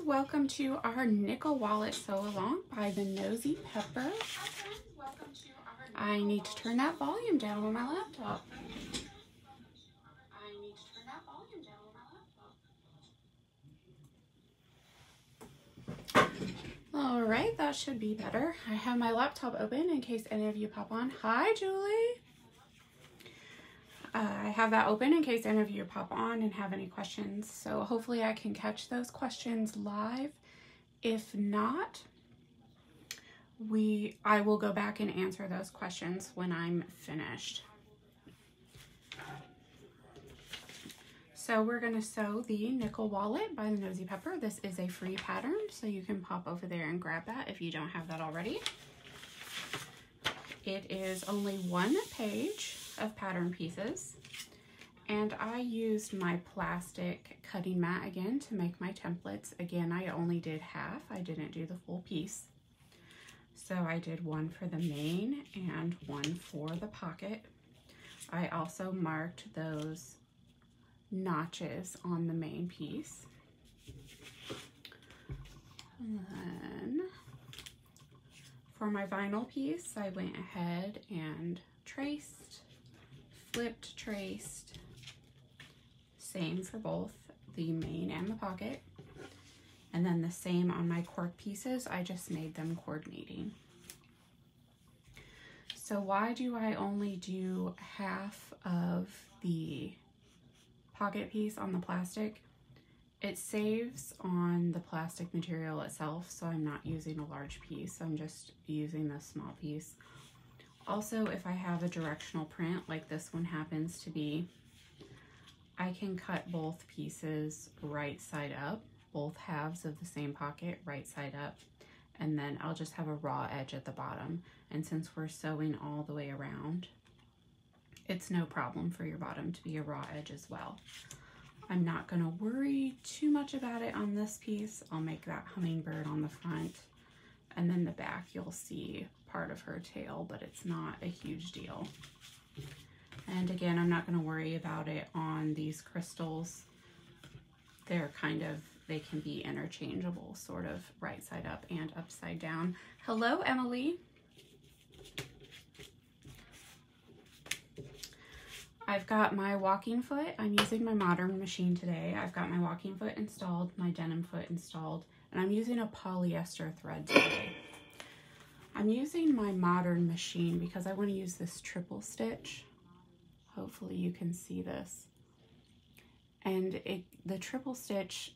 welcome to our nickel wallet sew along by the Nosy Pepper. I need to turn that volume down on my laptop. All right, that should be better. I have my laptop open in case any of you pop on. Hi, Julie. I have that open in case any of you pop on and have any questions. So hopefully I can catch those questions live. If not, I will go back and answer those questions when I'm finished. So we're going to sew the nickel wallet by the Nosy Pepper. This is a free pattern, so you can pop over there and grab that if you don't have that already. It is only one page of pattern pieces, and I used my plastic cutting mat again to make my templates. Again, I only did half. I didn't do the full piece. So I did one for the main and one for the pocket. I also marked those notches on the main piece. And then for my vinyl piece, I went ahead and traced, flipped, traced, same for both the main and the pocket. And then the same on my cork pieces, I just made them coordinating. So why do I only do half of the pocket piece on the plastic? It saves on the plastic material itself, so I'm not using a large piece. I'm just using the small piece. Also, if I have a directional print like this one happens to be, I can cut both pieces right side up, both halves of the same pocket right side up, and then I'll just have a raw edge at the bottom. And since we're sewing all the way around, it's no problem for your bottom to be a raw edge as well. I'm not gonna worry too much about it on this piece. I'll make that hummingbird on the front, and then the back you'll see part of her tail, but it's not a huge deal. And again, I'm not gonna worry about it on these crystals. They're they can be interchangeable, sort of right side up and upside down. Hello, Emily. I've got my walking foot. I'm using my modern machine today. I've got my walking foot installed, my denim foot installed, and I'm using a polyester thread today. I'm using my modern machine because I want to use this triple stitch. Hopefully you can see this. And the triple stitch,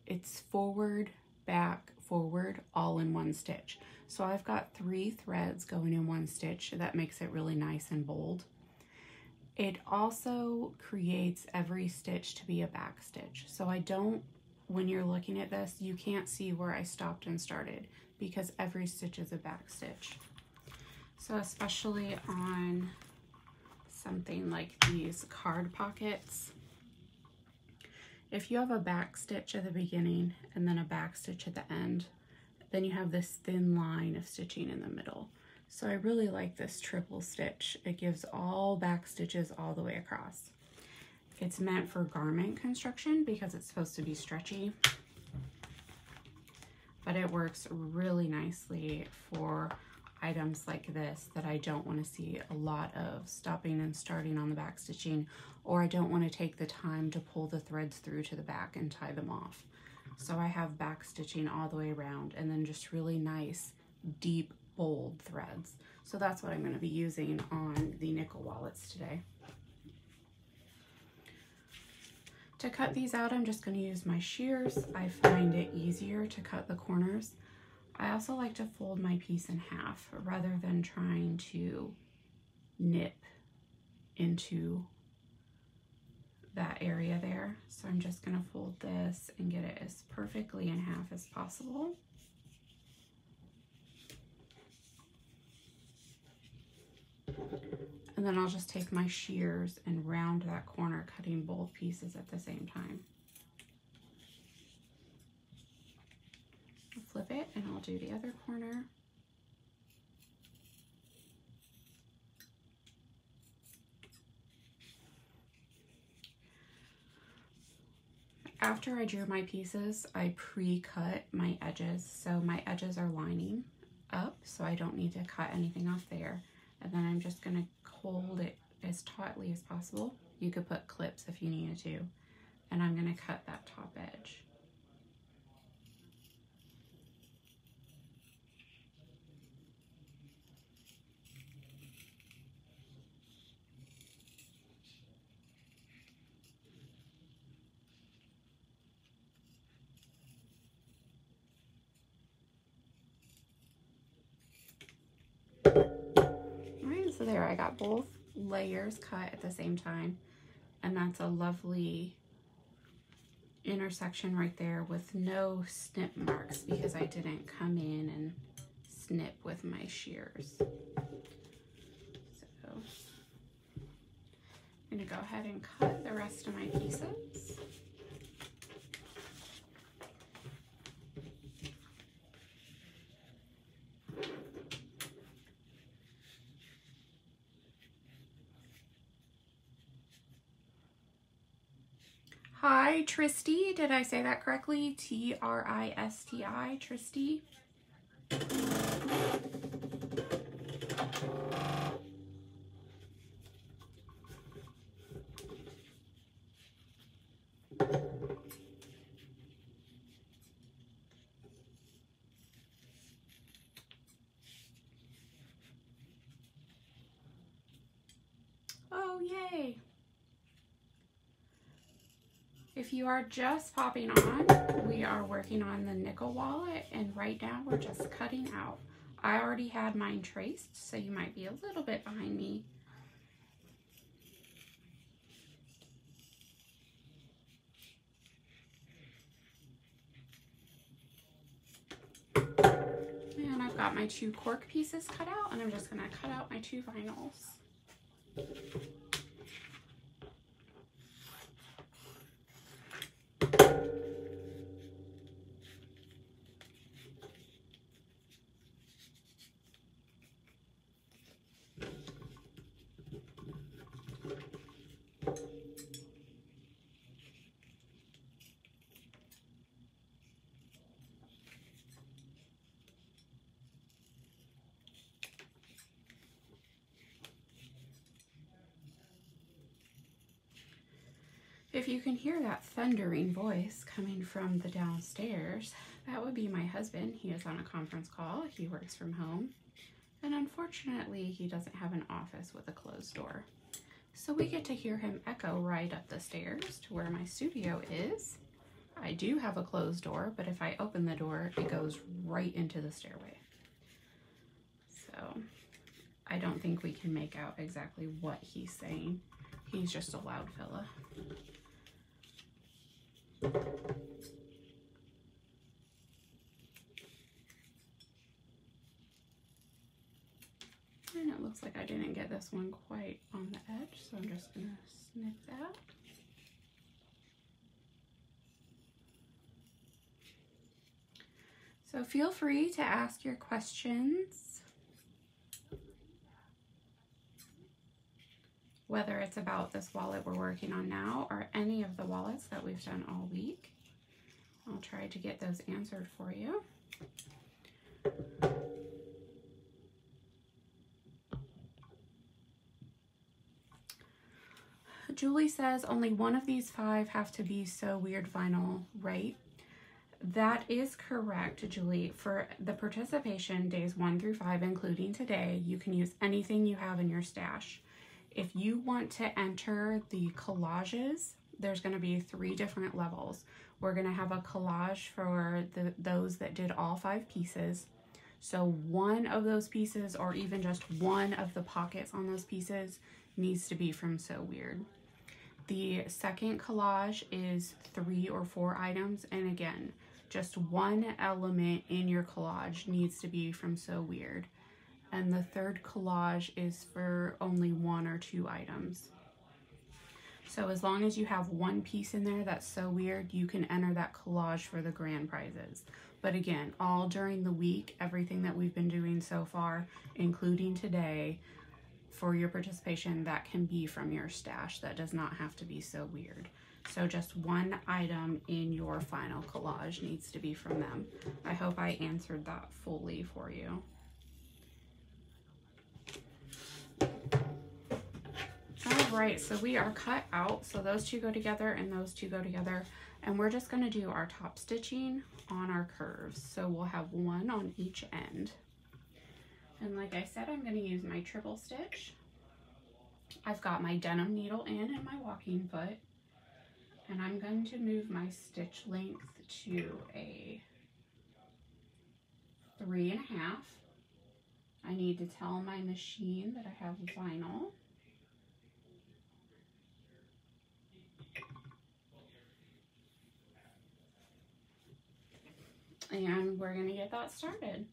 it's forward, back, forward, all in one stitch. So I've got 3 threads going in one stitch. That makes it really nice and bold. It also creates every stitch to be a back stitch. So when you're looking at this, you can't see where I stopped and started because every stitch is a back stitch. So especially on something like these card pockets, if you have a back stitch at the beginning and then a back stitch at the end, then you have this thin line of stitching in the middle. So I really like this triple stitch. It gives all back stitches all the way across. It's meant for garment construction because it's supposed to be stretchy, but it works really nicely for items like this that I don't want to see a lot of stopping and starting on the back stitching, or I don't want to take the time to pull the threads through to the back and tie them off. So I have back stitching all the way around and then just really nice, deep, bold threads. So that's what I'm going to be using on the nickel wallets today. To cut these out, I'm just going to use my shears. I find it easier to cut the corners. I also like to fold my piece in half rather than trying to nip into that area there. So I'm just going to fold this and get it as perfectly in half as possible. And then I'll just take my shears and round that corner, cutting both pieces at the same time. I'll flip it and I'll do the other corner. after I drew my pieces, I pre-cut my edges. So my edges are lining up, so I don't need to cut anything off there. And then I'm just gonna hold it as tautly as possible. You could put clips if you needed to. And I'm gonna cut that top edge. Alright, so there I got both layers cut at the same time, and that's a lovely intersection right there with no snip marks because I didn't come in and snip with my shears. So I'm going to go ahead and cut the rest of my pieces. Hi, Tristy. Did I say that correctly? T-R-I-S-T-I, Tristy. Oh, yay. If you are just popping on, we are working on the nickel wallet, and right now we're just cutting out. I already had mine traced, so you might be a little bit behind me. And I've got my 2 cork pieces cut out, and I'm just gonna cut out my 2 vinyls. If you can hear that thundering voice coming from the downstairs, that would be my husband. He is on a conference call. He works from home. And unfortunately, he doesn't have an office with a closed door. So we get to hear him echo right up the stairs to where my studio is. I do have a closed door, but if I open the door, it goes right into the stairway. So I don't think we can make out exactly what he's saying. He's just a loud fella. And it looks like I didn't get this one quite on the edge, so I'm just gonna snip that. So feel free to ask your questions, whether it's about this wallet we're working on now or any of the wallets that we've done all week. I'll try to get those answered for you. Julie says only one of these 5 have to be So Weird vinyl, right? That is correct, Julie. For the participation days 1 through 5, including today, you can use anything you have in your stash. If you want to enter the collages, there's going to be 3 different levels. We're going to have a collage for those that did all 5 pieces. So one of those pieces, or even just one of the pockets on those pieces, needs to be from So Weird. The second collage is 3 or 4 items, and again, just one element in your collage needs to be from So Weird. And the third collage is for only 1 or 2 items. So as long as you have one piece in there that's So Weird, you can enter that collage for the grand prizes. But again, all during the week, everything that we've been doing so far, including today, for your participation, that can be from your stash. That does not have to be So Weird. So just one item in your final collage needs to be from them. I hope I answered that fully for you. All right, so we are cut out. So those two go together and those two go together. And we're just gonna do our top stitching on our curves. So we'll have one on each end. And like I said, I'm gonna use my triple stitch. I've got my denim needle in and my walking foot. And I'm going to move my stitch length to a 3.5. I need to tell my machine that I have vinyl. And we're going to get that started.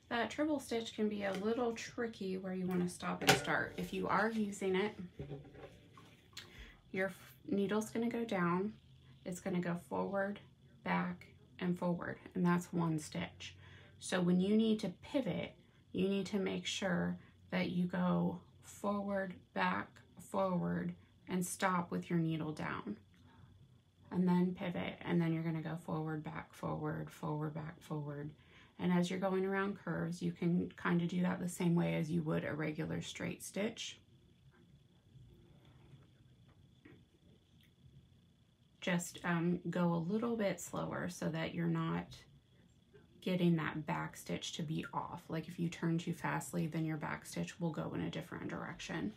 That triple stitch can be a little tricky where you want to stop and start. If you are using it, your needle's going to go down, it's going to go forward, back, and forward, and that's one stitch. So when you need to pivot, you need to make sure that you go forward, back, forward, and stop with your needle down. And then pivot, and then you're going to go forward, back, forward, forward, back, forward. And as you're going around curves, you can kind of do that the same way as you would a regular straight stitch. Just go a little bit slower so that you're not getting that back stitch to be off. Like if you turn too fastly, then your back stitch will go in a different direction.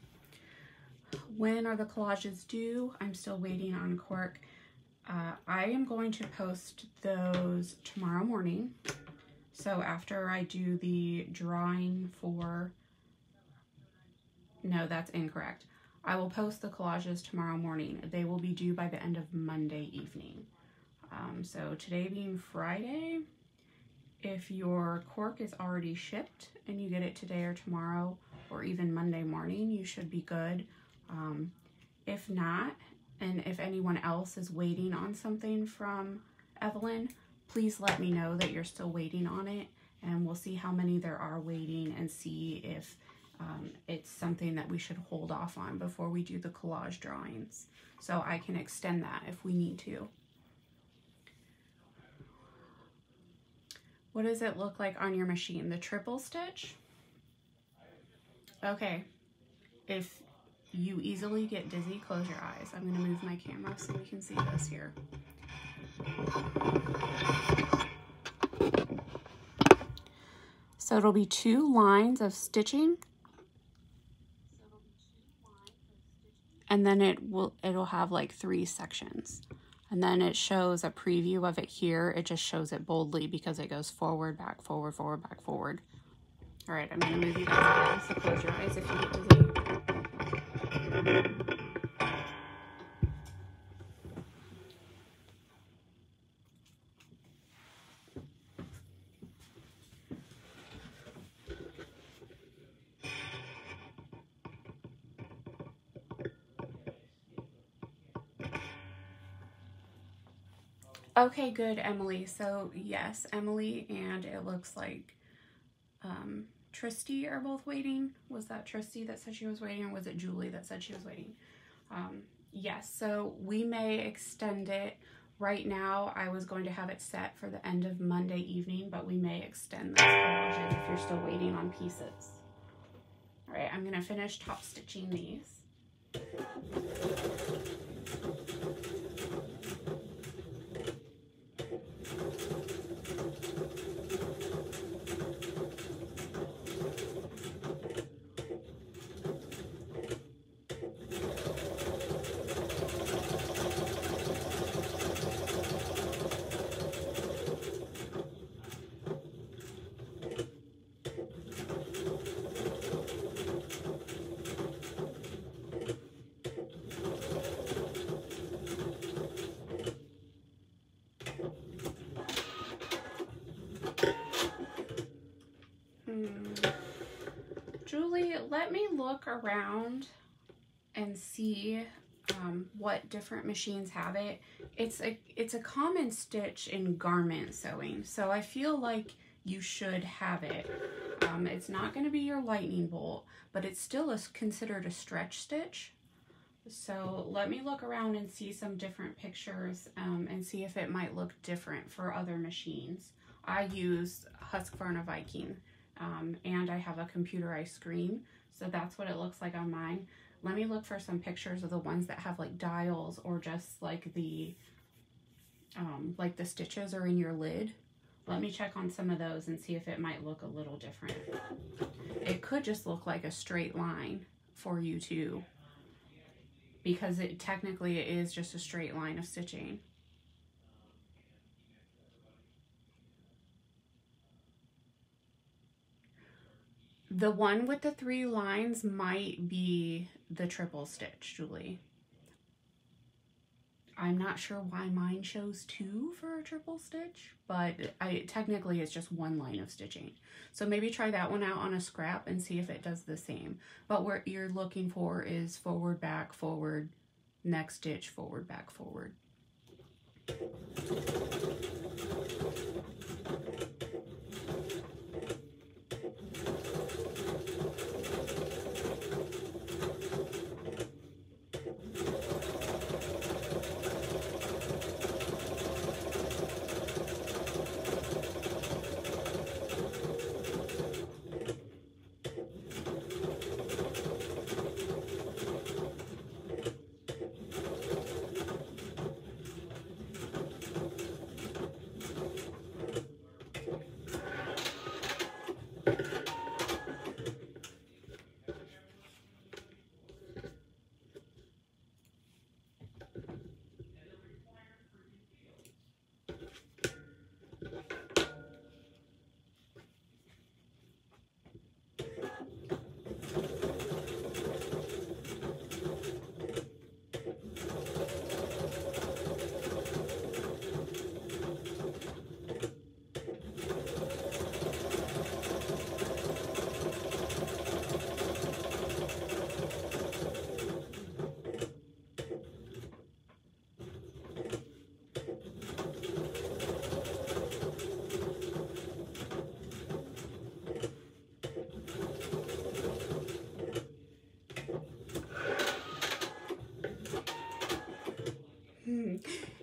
When are the collages due? I'm still waiting on Cork. I am going to post those tomorrow morning. So after I do the drawing for, no, that's incorrect. I will post the collages tomorrow morning. They will be due by the end of Monday evening. So today being Friday, if your cork is already shipped and you get it today or tomorrow or even Monday morning, you should be good. If not, and if anyone else is waiting on something from Evelyn, please let me know that you're still waiting on it, and we'll see how many there are waiting and see if it's something that we should hold off on before we do the collage drawings. So I can extend that if we need to. What does it look like on your machine? The triple stitch? Okay. If you easily get dizzy, close your eyes. I'm going to move my camera so we can see this here. So it'll be 2 lines of stitching, and then it'll have like 3 sections, and then it shows a preview of it here. It just shows it boldly because it goes forward, back, forward, forward, back, forward. All right, I'm gonna move you guys again, so close your eyes if you get dizzy. Okay, good, Emily. So yes, Emily and it looks like Tristy are both waiting. Was that Tristy that said she was waiting, or was it Julie that said she was waiting? Yes, so we may extend it. Right now, I was going to have it set for the end of Monday evening, but we may extend those collages if you're still waiting on pieces. All right, I'm gonna finish top stitching these. me look around and see what different machines have it. It's a common stitch in garment sewing, so I feel like you should have it. It's not going to be your lightning bolt, but it's still considered a stretch stitch. So let me look around and see some different pictures and see if it might look different for other machines. I use Husqvarna Viking and I have a computerized screen, so that's what it looks like on mine. Let me look for some pictures of the ones that have like dials or just like the stitches are in your lid. Let me check on some of those and see if it might look a little different. It could just look like a straight line for you too, because it technically is just a straight line of stitching. The one with the 3 lines might be the triple stitch, Julie. I'm not sure why mine shows 2 for a triple stitch, but technically it's just 1 line of stitching. So maybe try that one out on a scrap and see if it does the same. But what you're looking for is forward, back, forward, next stitch, forward, back, forward.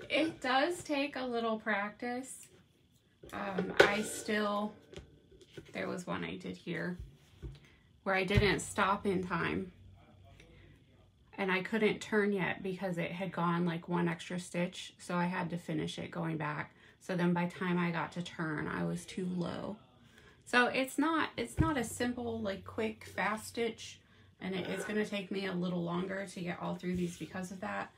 It does take a little practice. There was one I did here where I didn't stop in time and I couldn't turn yet because it had gone like 1 extra stitch, so I had to finish it going back. So then by the time I got to turn, I was too low. So it's not a simple, like, quick, fast stitch, and it is going to take me a little longer to get all through these because of that.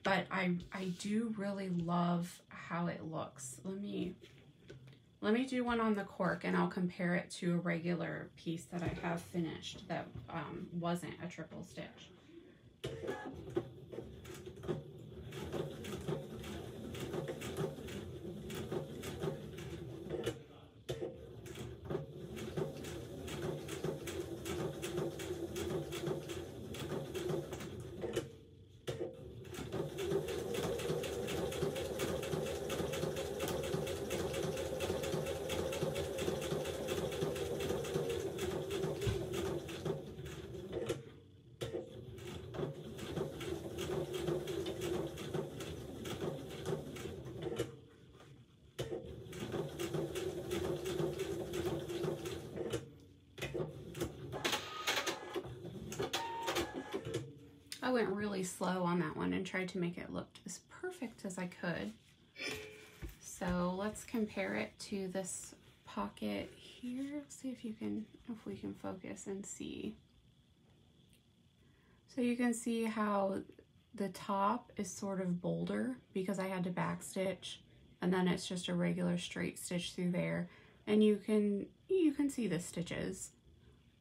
But I do really love how it looks. Let me do one on the cork and I'll compare it to a regular piece that I have finished that wasn't a triple stitch. I went really slow on that one and tried to make it look as perfect as I could. So let's compare it to this pocket here. See if we can focus and see. So you can see how the top is sort of bolder because I had to backstitch, and then it's just a regular straight stitch through there, and you can see the stitches,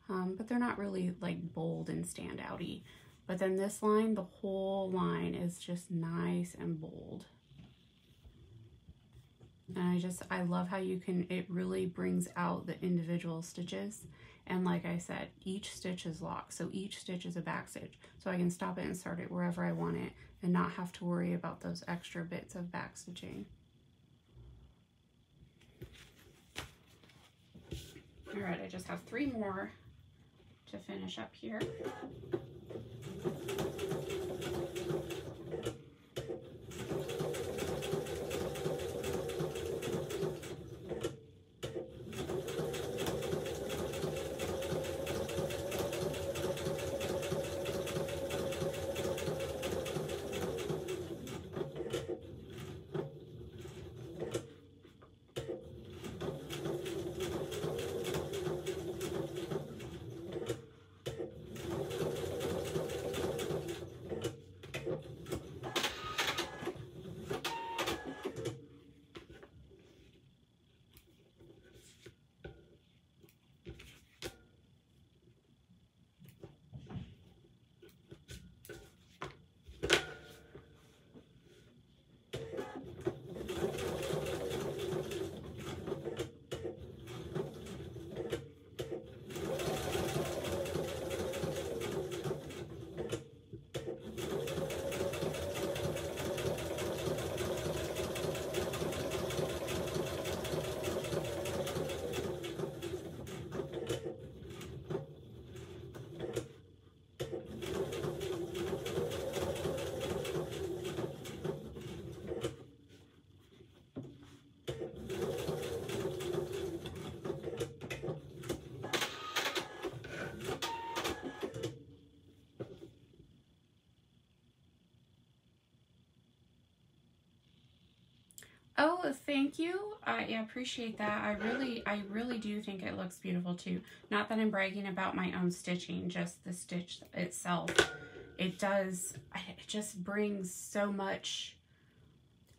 but they're not really like bold and standouty. But then this line, the whole line is just nice and bold. And I love how it really brings out the individual stitches. And like I said, each stitch is locked, so each stitch is a back stitch. So I can stop it and start it wherever I want it and not have to worry about those extra bits of back stitching. All right, I just have 3 more to finish up here. Oh, thank you. I appreciate that. I really do think it looks beautiful too. Not that I'm bragging about my own stitching, just the stitch itself. It just brings so much.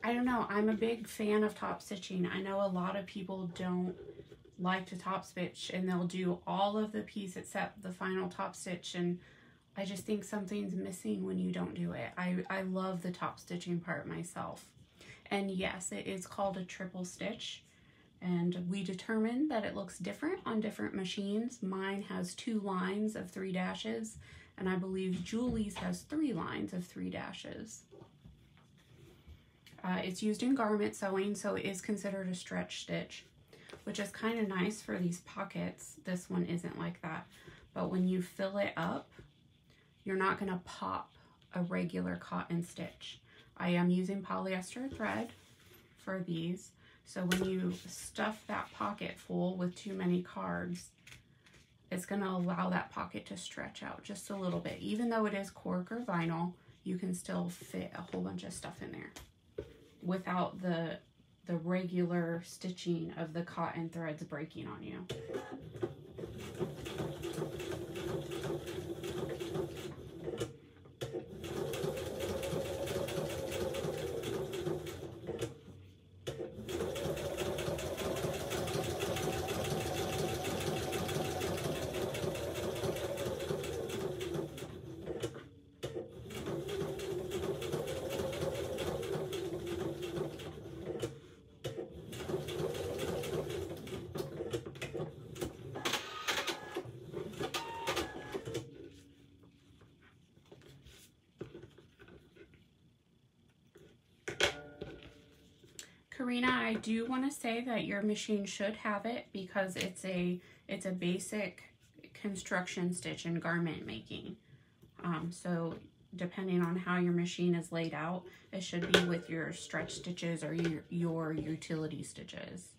I don't know. I'm a big fan of top stitching. I know a lot of people don't like to top stitch and they'll do all of the piece except the final top stitch, and I just think something's missing when you don't do it. I love the top stitching part myself. And yes, it is called a triple stitch, and we determined that it looks different on different machines. Mine has 2 lines of 3 dashes, and I believe Julie's has 3 lines of 3 dashes. It's used in garment sewing, so it is considered a stretch stitch, which is kind of nice for these pockets. This one isn't like that, but when you fill it up, you're not going to pop a regular cotton stitch. I am using polyester thread for these, so when you stuff that pocket full with too many cards, it's going to allow that pocket to stretch out just a little bit. Even though it is cork or vinyl, you can still fit a whole bunch of stuff in there without the regular stitching of the cotton threads breaking on you. Karina, I do want to say that your machine should have it because it's a basic construction stitch in garment making. So depending on how your machine is laid out, it should be with your stretch stitches or your utility stitches.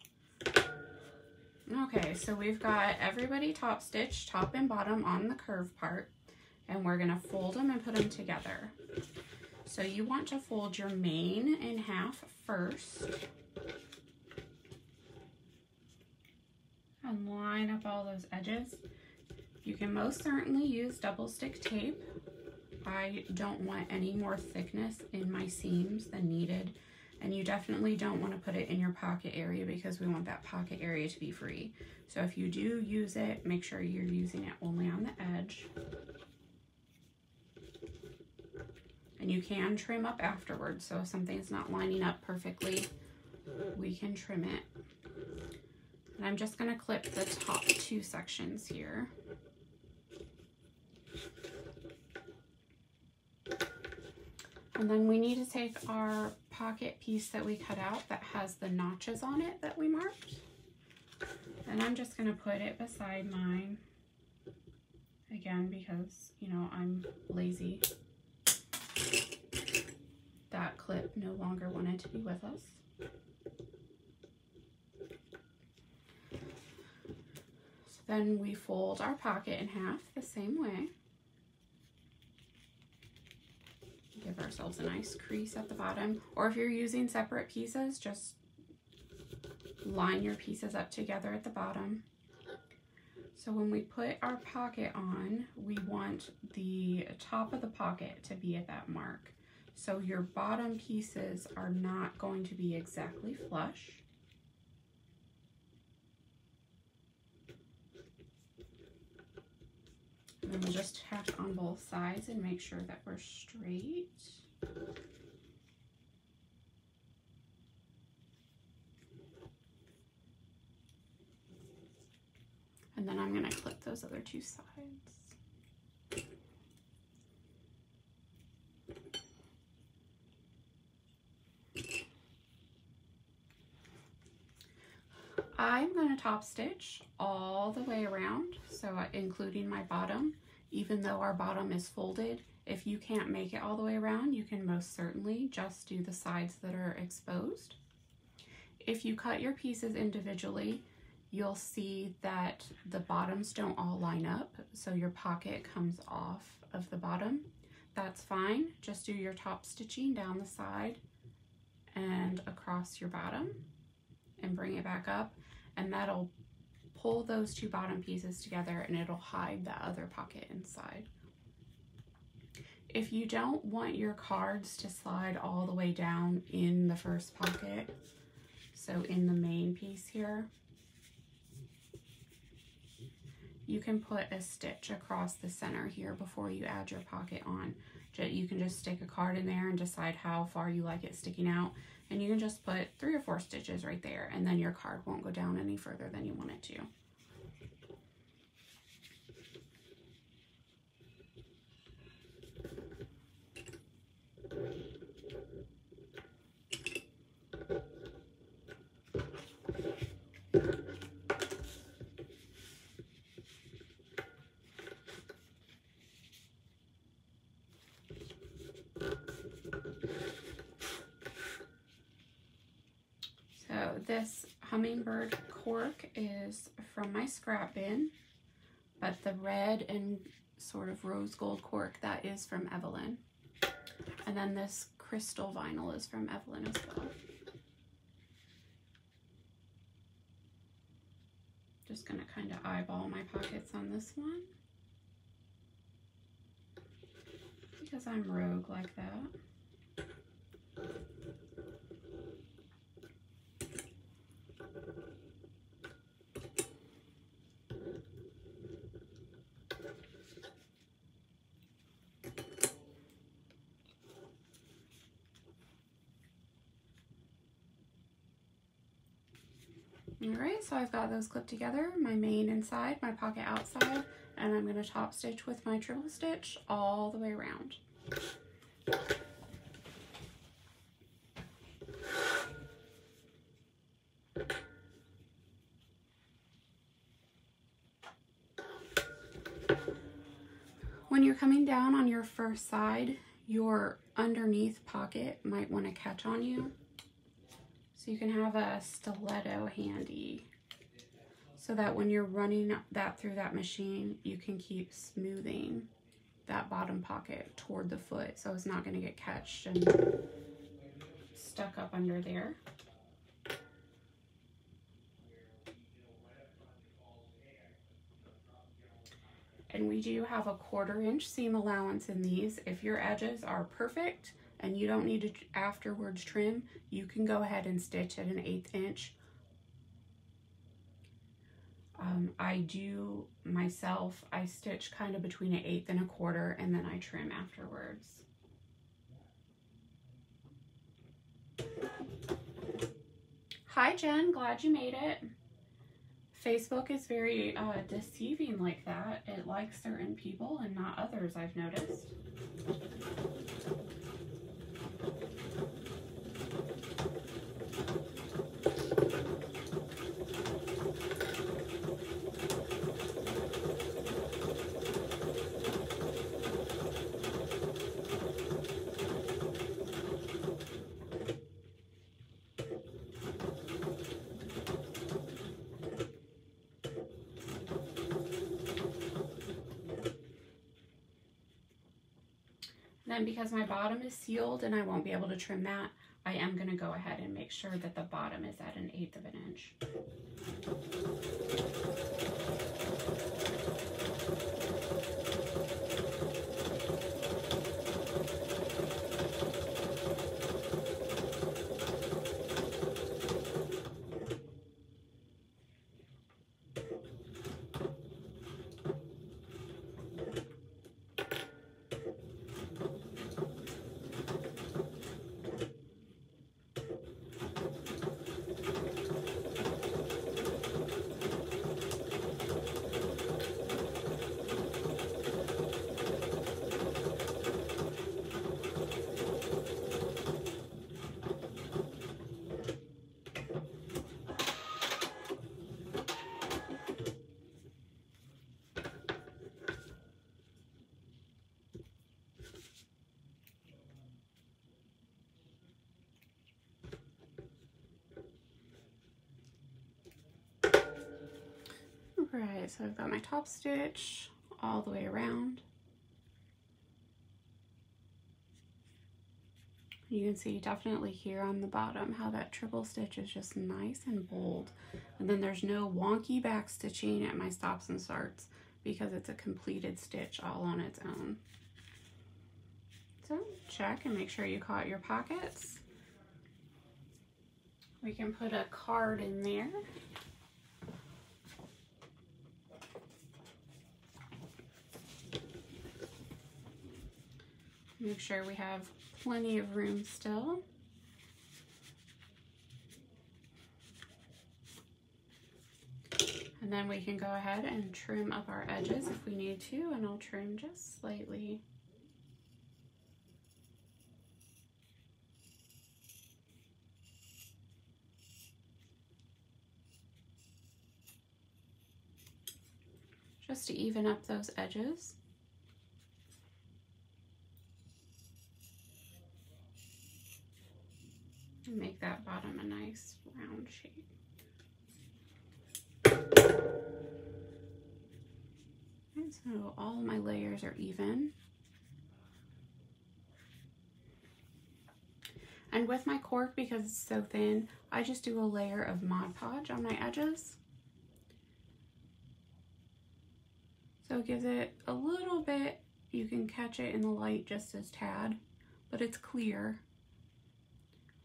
Okay, so we've got everybody top stitched, top and bottom on the curve part, and we're gonna fold them and put them together. So you want to fold your main in half first and line up all those edges. You can most certainly use double stick tape. I don't want any more thickness in my seams than needed, and you definitely don't want to put it in your pocket area because we want that pocket area to be free. So if you do use it, make sure you're using it only on the edge. And you can trim up afterwards, so if something's not lining up perfectly, we can trim it. And I'm just going to clip the top 2 sections here. And then we need to take our pocket piece that we cut out that has the notches on it that we marked. And I'm just going to put it beside mine. Again, because, you know, I'm lazy. That clip no longer wanted to be with us. So then we fold our pocket in half the same way. Give ourselves a nice crease at the bottom. Or if you're using separate pieces, just line your pieces up together at the bottom. So when we put our pocket on, we want the top of the pocket to be at that mark. So your bottom pieces are not going to be exactly flush. And then we'll just tack on both sides and make sure that we're straight. And then I'm going to clip those other 2 sides. I'm going to top stitch all the way around, so including my bottom. Even though our bottom is folded, if you can't make it all the way around, you can most certainly just do the sides that are exposed. If you cut your pieces individually, you'll see that the bottoms don't all line up, so your pocket comes off of the bottom. That's fine. Just do your top stitching down the side and across your bottom and bring it back up, and that'll pull those 2 bottom pieces together and it'll hide that other pocket inside. If you don't want your cards to slide all the way down in the first pocket, so in the main piece here, you can put a stitch across the center here before you add your pocket on. You can just stick a card in there and decide how far you like it sticking out. And you can just put 3 or 4 stitches right there, and then your card won't go down any further than you want it to. This hummingbird cork is from my scrap bin, but the red and sort of rose gold cork, that is from Evelyn. And then this crystal vinyl is from Evelyn as well. Just gonna kind of eyeball my pockets on this one because I'm rogue like that. Alright, so I've got those clipped together, my main inside, my pocket outside, and I'm going to top stitch with my triple stitch all the way around. When you're coming down on your first side, your underneath pocket might want to catch on you. So you can have a stiletto handy so that when you're running that through that machine, you can keep smoothing that bottom pocket toward the foot so it's not going to get catched and stuck up under there. And we do have a 1/4 inch seam allowance in these. If your edges are perfect and you don't need to afterwards trim, you can go ahead and stitch at an 1/8 inch. I do myself, I stitch kind of between an 1/8 and a 1/4, and then I trim afterwards. Hi Jen, glad you made it. Facebook is very deceiving like that. It likes certain people and not others, I've noticed. Then because my bottom is sealed and I won't be able to trim that, I am going to go ahead and make sure that the bottom is at 1/8 of an inch. Right, so I've got my top stitch all the way around. You can see definitely here on the bottom how that triple stitch is just nice and bold. And then there's no wonky back stitching at my stops and starts because it's a completed stitch all on its own. So check and make sure you caught your pockets. We can put a card in there. Make sure we have plenty of room still. And then we can go ahead and trim up our edges if we need to, and I'll trim just slightly. Just to even up those edges. And make that bottom a nice round shape. And so all my layers are even. And with my cork, because it's so thin, I just do a layer of Mod Podge on my edges. So it gives it a little bit, you can catch it in the light just as tad, but it's clear.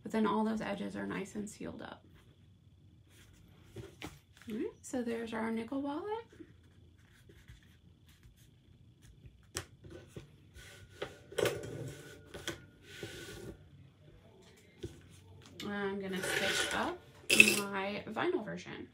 But then all those edges are nice and sealed up. All right, so there's our nickel wallet. I'm gonna stitch up my vinyl version.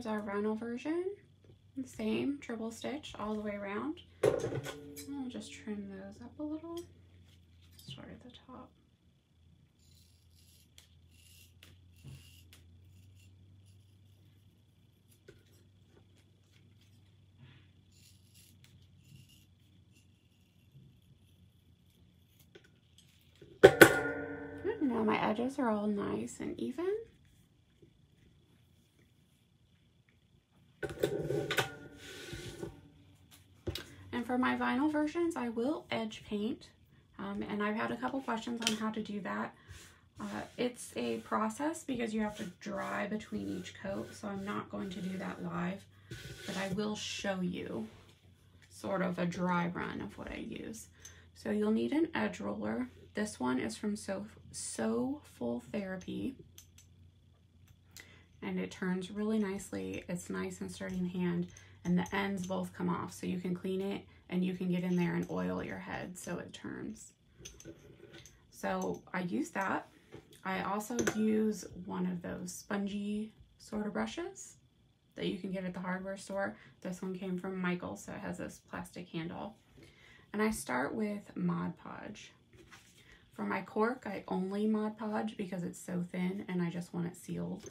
here's our vinyl version. The same triple stitch all the way around. I'll just trim those up a little. Start at the top. Now my edges are all nice and even. And for my vinyl versions, I will edge paint. And I've had a couple questions on how to do that. It's a process because you have to dry between each coat, so I'm not going to do that live, but I will show you sort of a dry run of what I use. So you'll need an edge roller. This one is from So Full Therapy, and it turns really nicely. It's nice and sturdy in hand, and the ends both come off, so you can clean it and you can get in there and oil your head so it turns. So I use that. I also use one of those spongy sort of brushes that you can get at the hardware store. This one came from Michael's, so it has this plastic handle. And I start with Mod Podge. For my cork, I only Mod Podge because it's so thin and I just want it sealed.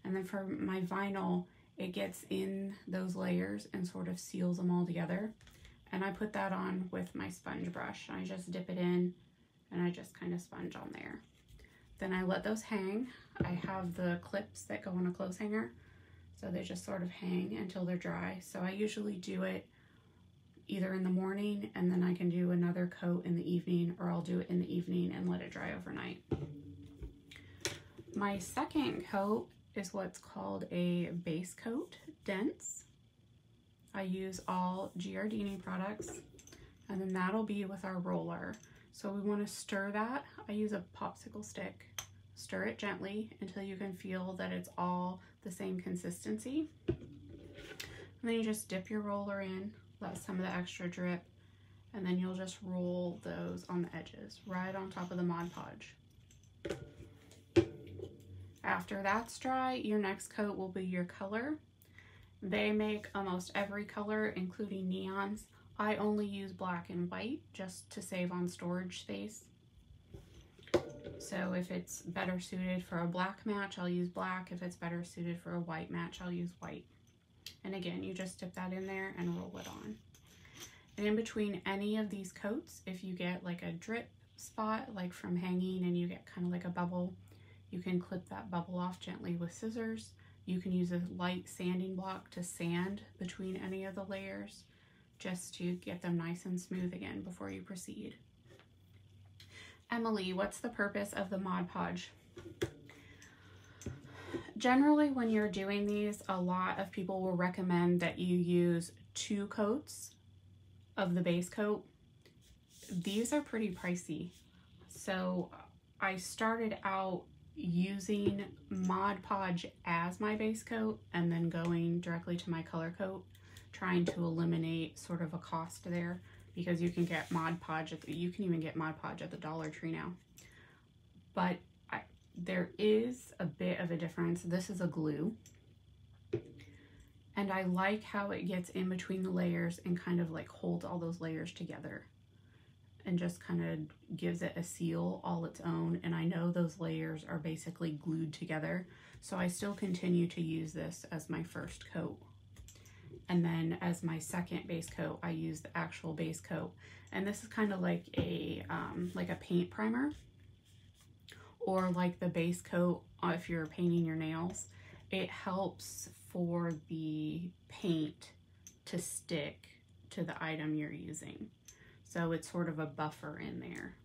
And then for my vinyl, it gets in those layers and sort of seals them all together. And I put that on with my sponge brush. I just dip it in and I just kind of sponge on there. Then I let those hang. I have the clips that go on a clothes hanger, so they just sort of hang until they're dry. So I usually do it either in the morning and then I can do another coat in the evening, or I'll do it in the evening and let it dry overnight. My second coat is what's called a base coat dense. I use all Giardini products, and then that'll be with our roller. So we want to stir that. I use a popsicle stick. Stir it gently until you can feel that it's all the same consistency. And then you just dip your roller in, let some of the extra drip, and then you'll just roll those on the edges, right on top of the Mod Podge. After that's dry, your next coat will be your color. They make almost every color, including neons. I only use black and white just to save on storage space. So if it's better suited for a black match, I'll use black. If it's better suited for a white match, I'll use white. And again, you just dip that in there and roll it on. And in between any of these coats, if you get like a drip spot, like from hanging, and you get kind of like a bubble, you can clip that bubble off gently with scissors. You can use a light sanding block to sand between any of the layers, just to get them nice and smooth again before you proceed. Emily, what's the purpose of the Mod Podge? Generally, when you're doing these, a lot of people will recommend that you use 2 coats of the base coat. These are pretty pricey. So I started out using Mod Podge as my base coat and then going directly to my color coat, trying to eliminate sort of a cost there, because you can get Mod Podge you can even get Mod Podge at the Dollar Tree now. But there is a bit of a difference. This is a glue, and I like how it gets in between the layers and kind of like holds all those layers together and just kind of gives it a seal all its own. And I know those layers are basically glued together, so I still continue to use this as my first coat. And then as my second base coat, I use the actual base coat. And this is kind of like a paint primer, or like the base coat if you're painting your nails. It helps for the paint to stick to the item you're using. So it's sort of a buffer in there.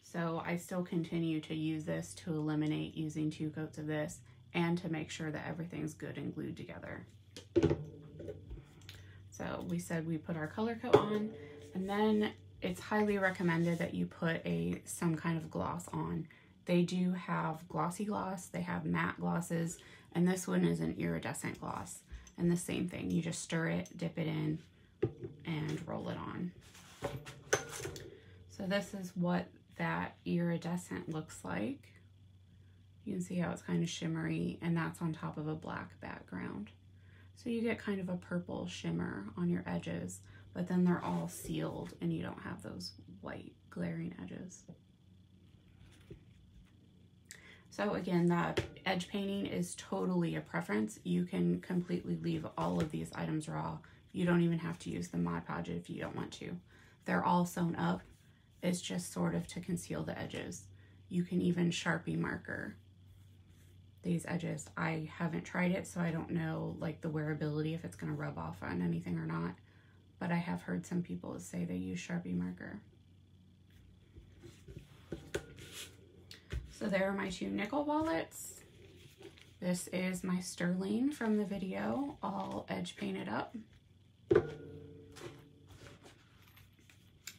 So I still continue to use this to eliminate using 2 coats of this and to make sure that everything's good and glued together. So we said we put our color coat on, and then it's highly recommended that you put some kind of gloss on. They do have glossy gloss, they have matte glosses, and this one is an iridescent gloss. And the same thing, you just stir it, dip it in, and roll it on. So this is what that iridescent looks like. You can see how it's kind of shimmery, and that's on top of a black background. So you get kind of a purple shimmer on your edges, but then they're all sealed and you don't have those white glaring edges. So again, that edge painting is totally a preference. You can completely leave all of these items raw. You don't even have to use the Mod Podge if you don't want to. They're all sewn up. It's just sort of to conceal the edges. You can even Sharpie marker these edges. I haven't tried it, so I don't know like the wearability, if it's gonna rub off on anything or not, but I have heard some people say they use Sharpie marker. So there are my two nickel wallets. This is my sterling from the video, all edge painted up.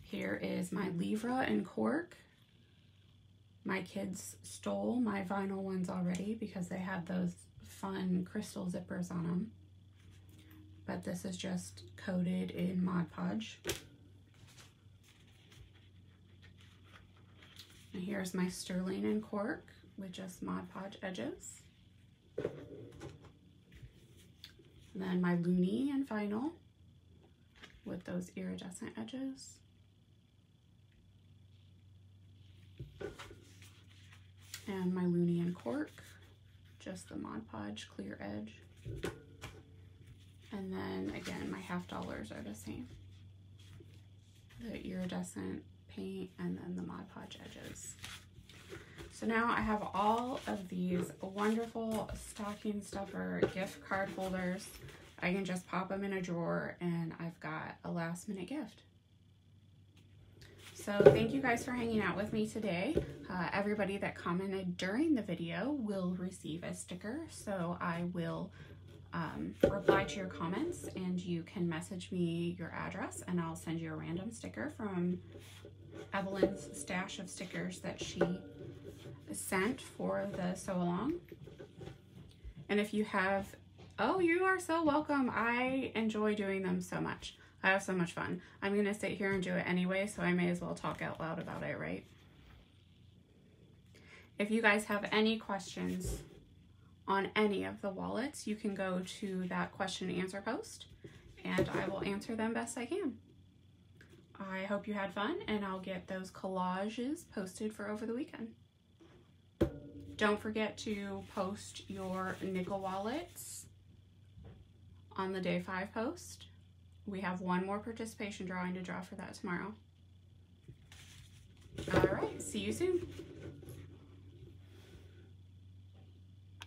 Here is my livre and cork. My kids stole my vinyl ones already because they had those fun crystal zippers on them. But this is just coated in Mod Podge. And here's my sterling and cork with just Mod Podge edges. And then my loonie and vinyl with those iridescent edges. And my loonie and cork, just the Mod Podge clear edge. And then again, my $50 are the same. The iridescent paint and then the Mod Podge edges. So now I have all of these wonderful stocking stuffer gift card holders. I can just pop them in a drawer and I've got a last minute gift. So thank you guys for hanging out with me today. Everybody that commented during the video will receive a sticker, so I will reply to your comments and you can message me your address and I'll send you a random sticker from Evelyn's stash of stickers that she sent for the sew along. And if you have, oh, you are so welcome. I enjoy doing them so much. I have so much fun. I'm gonna sit here and do it anyway, so I may as well talk out loud about it, right? If you guys have any questions on any of the wallets, you can go to that question and answer post and I will answer them best I can. I hope you had fun and I'll get those collages posted for over the weekend. Don't forget to post your nickel wallets on the day 5 post. We have one more participation drawing to draw for that tomorrow. All right, see you soon.